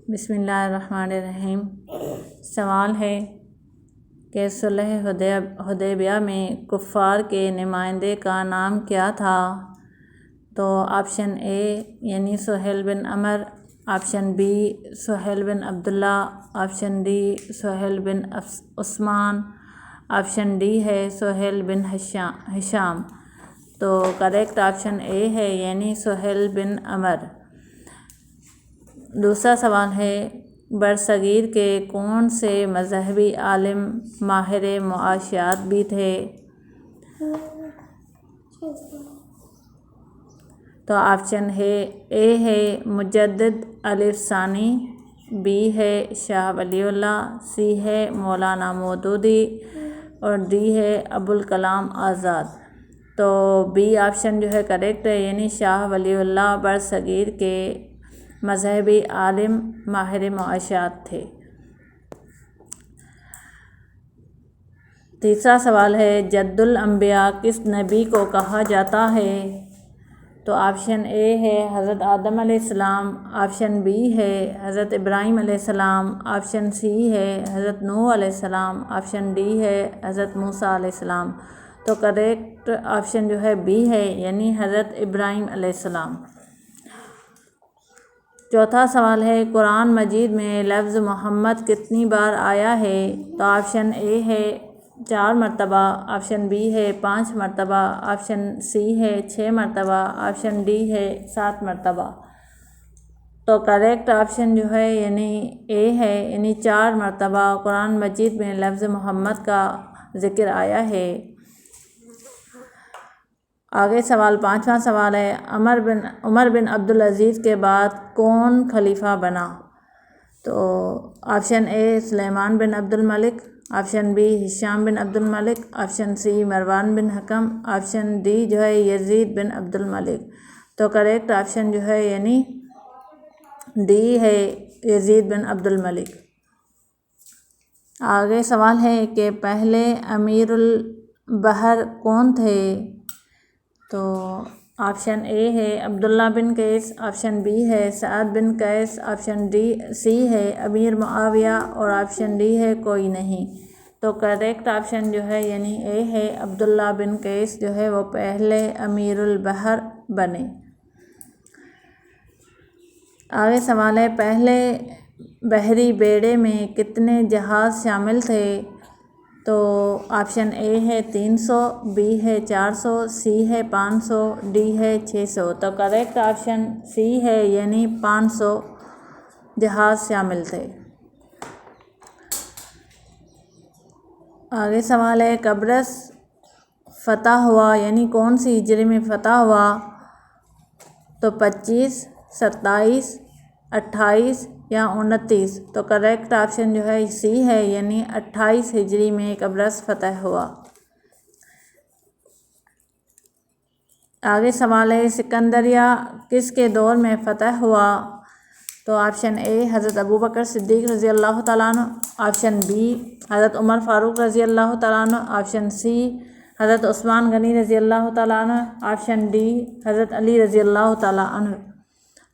بسم اللہ الرحمن الرحیم۔ سوال ہے کہ صلح حدیبیہ میں کفار کے نمائندے کا نام کیا تھا؟ تو آپشن اے یعنی سہیل بن عمر، آپشن بی سہیل بن عبداللہ، آپشن ڈی سہیل بن عثمان، آپشن ڈی ہے سہیل بن ہشام۔ تو کریکٹ آپشن اے ہے یعنی سہیل بن عمر۔ دوسرا سوال ہے برصغیر کے کون سے مذہبی عالم ماہر معاشیات بھی تھے؟ تو آپشن اے ہے مجدد الف ثانی، بی ہے شاہ ولی اللہ، سی ہے مولانا مودودی اور ڈی ہے ابوالکلام آزاد۔ تو بی آپشن جو ہے کریکٹ ہے یعنی شاہ ولی اللہ برصغیر کے مذہبی عالم ماہر معاشیات تھے۔ تیسرا سوال ہے جد الانبیاء کس نبی کو کہا جاتا ہے؟ تو آپشن اے ہے حضرت آدم علیہ السلام، آپشن بی ہے حضرت ابراہیم علیہ السلام، آپشن سی ہے حضرت نوح علیہ السلام، آپشن ڈی ہے حضرت موسیٰ علیہ السلام۔ تو کریکٹ آپشن جو ہے بی ہے یعنی حضرت ابراہیم علیہ السلام۔ چوتھا سوال ہے قرآن مجید میں لفظ محمد کتنی بار آیا ہے؟ تو آپشن اے ہے 4 مرتبہ، آپشن بی ہے 5 مرتبہ، آپشن سی ہے 6 مرتبہ، آپشن ڈی ہے 7 مرتبہ۔ تو کریکٹ آپشن جو ہے یعنی اے ہے یعنی 4 مرتبہ قرآن مجید میں لفظ محمد کا ذکر آیا ہے۔ آگے سوال 5واں سوال ہے عمر بن عبدالعزیز کے بعد کون خلیفہ بنا؟ تو آپشن اے سلیمان بن عبد الملک، آپشن بی ہشام بن عبد الملک، آپشن سی مروان بن حکم، آپشن ڈی جو ہے یزید بن عبد الملک۔ تو کریکٹ آپشن جو ہے یعنی ڈی ہے یزید بن عبد الملک۔ آگے سوال ہے کہ پہلے امیر البحر کون تھے؟ تو آپشن اے ہے عبداللہ بن قیس، آپشن بی ہے سعد بن قیس، آپشن سی ہے امیر معاویہ اور آپشن ڈی ہے کوئی نہیں۔ تو کریکٹ آپشن جو ہے یعنی اے ہے عبداللہ بن قیس جو ہے وہ پہلے امیر البحر بنے۔ آگے سوال ہے پہلے بحری بیڑے میں کتنے جہاز شامل تھے؟ تو آپشن اے ہے 300، بی ہے 400، سی ہے 500، ڈی ہے 600۔ تو کریکٹ آپشن سی ہے یعنی 500 جہاز شامل تھے۔ آگے سوال ہے قبرص فتح ہوا یعنی کون سی ہجری میں فتح ہوا؟ تو 25، 27، 28 یا 29۔ تو کریکٹ آپشن جو ہے سی ہے یعنی 28 ہجری میں قبرص فتح ہوا۔ آگے سوال ہے سکندریہ کس کے دور میں فتح ہوا؟ تو آپشن اے حضرت ابوبکر صدیق رضی اللہ تعالیٰ عنہ، آپشن بی حضرت عمر فاروق رضی اللہ تعالیٰ عنہ، آپشن سی حضرت عثمان غنی رضی اللہ تعالیٰ عنہ، آپشن ڈی حضرت علی رضی اللہ تعالیٰ عنہ۔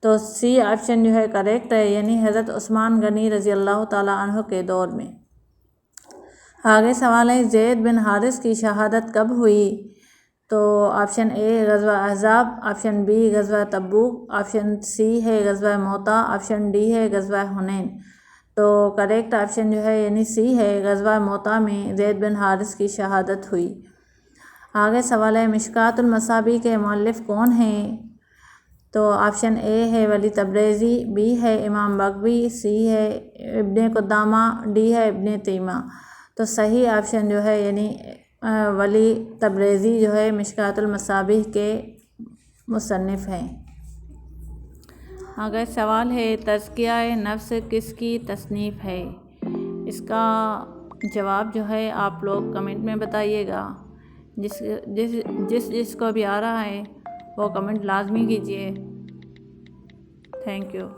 تو سی آپشن جو ہے کریکٹ ہے یعنی حضرت عثمان غنی رضی اللہ تعالیٰ عنہ کے دور میں۔ آگے سوال ہے زید بن حارث کی شہادت کب ہوئی؟ تو آپشن اے غزوہ احزاب، آپشن بی غزوہ تبوک، آپشن سی ہے غزوہ موتا، آپشن ڈی ہے غزوہ حنین۔ تو کریکٹ آپشن جو ہے یعنی سی ہے غزوہ موتا میں زید بن حارث کی شہادت ہوئی۔ آگے سوال ہے مشکوٰۃ المصابیح کے مؤلف کون ہیں؟ تو آپشن اے ہے ولی تبریزی، بی ہے امام بغوی، سی ہے ابن قدامہ، ڈی ہے ابن تیمیہ۔ تو صحیح آپشن جو ہے یعنی ولی تبریزی جو ہے مشکوٰۃ المصابیح کے مصنف ہیں۔ اگر سوال ہے تزکیہ نفس کس کی تصنیف ہے؟ اس کا جواب جو ہے آپ لوگ کمنٹ میں بتائیے گا۔ جس کو بھی آ رہا ہے وہ کمنٹ لازمی کیجیے۔ Thank you.